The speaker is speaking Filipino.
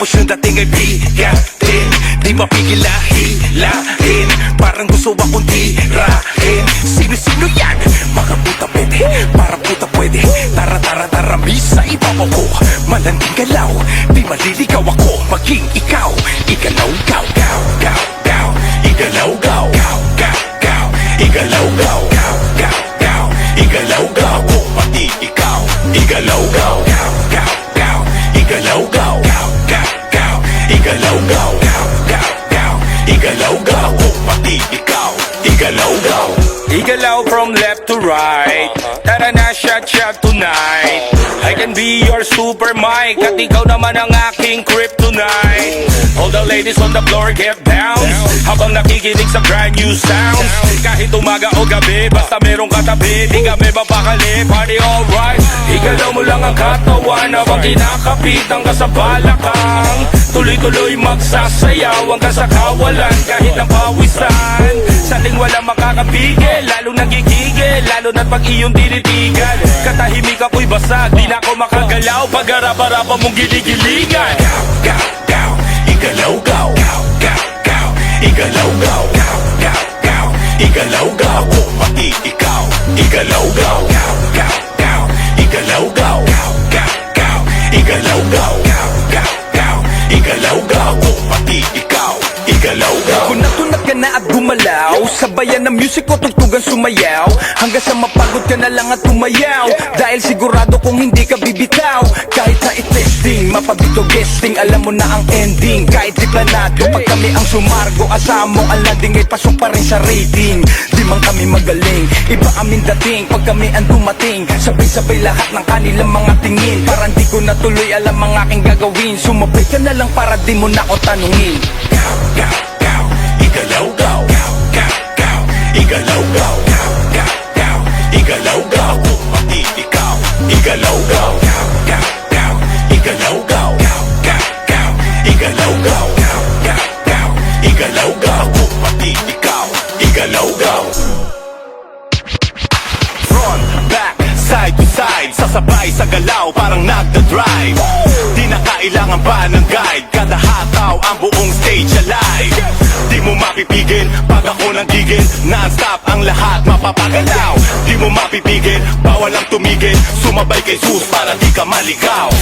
Tapos yung dating ay bigatin, di mapigil na hilahin. Parang gusto akong tirahin. Sino-sino yan? Mga puta pwede, parang puta pwede. Tara tara tara, misa ibabaw ko. Malanding galaw, di maliligaw ako. Maging ikaw, igalaw gaw gaw gaw gaw. Igalaw gaw gaw gaw gaw. Igalaw gaw gaw gaw gaw. Igalaw gaw kung pati ikaw. Igalaw gaw gaw gaw gaw. Igalaw gaw gaw gaw gaw. Igalaw gaw gaw gaw gaw. Igalaw gaw kung pati ikaw. Igalaw gaw. Igalaw from left to right. Tara na, shot tonight. I can be your super mic, at ikaw naman ang aking kryptonite. All the ladies on the floor get down habang nakikinig sa brand new sounds. Kahit umaga o gabi, basta merong katabi, di kami mapakali, party alright. Igalaw mo lang ang katawan habang kinakapitan ka sa balakang. Tuloy-tuloy magsasayaw hanggang sa kawalan kahit ng pawisan. Saling walang makakapigil, lalo nagigigil, lalo na't pag iyong tinitigan. Katahimik ako'y basag, di na ako makagalaw pag harap-harapan mong ginigiligan. Gaw gaw gaw. Igalaw gaw gaw gaw gaw. Igalaw gaw gaw gaw gaw. Igalaw gaw kung pati ikaw. Igalaw gaw gaw gaw gaw. Igalaw gaw gaw gaw gaw. Igalaw gaw gaw gaw gaw. Igalaw gaw kung pati ikaw. Igalaw gaw. Kung natunat ka na at gumalaw, sabayan ng music ko tugtugan sumayaw. Hanggang sa mapagod ka na lang at tumayaw. Dahil sigurado kung hindi ka bibitaw. Kahit sa i-testing, mapabito guesting, alam mo na ang ending. Kahit di planado, pag kami ang sumargo, asamo ang landing ay pasok pa rin sa rating. Di man kami magaling, iba aming dating. Pag kami ang dumating, sabay-sabay lahat ng kanilang mga tingin. Parang di ko na tuloy alam ang aking gagawin. Sumabay ka na lang para di mo na ako tanungin. Gaw gaw gaw. Igalaw gaw gaw gaw gaw. Igalaw gaw gaw gaw gaw. Igalaw gaw kung pati ikaw. Igalaw gaw gaw gaw gaw. Igalaw gaw gaw gaw gaw. Igalaw gaw gaw gaw gaw. Igalaw gaw kung pati ikaw. Igalaw gaw. Front, back, side to side, sasabay sa galaw parang nagda-drive. Di na kailangan pa ng guide, kada hataw ang buong stage alive. Di mo mapipigil pag ako nang gigil, non-stop ang lahat mapapagalaw. Di mo mapipigil, bawal ang tumigil, sumabay kay Jesus para di ka maligaw.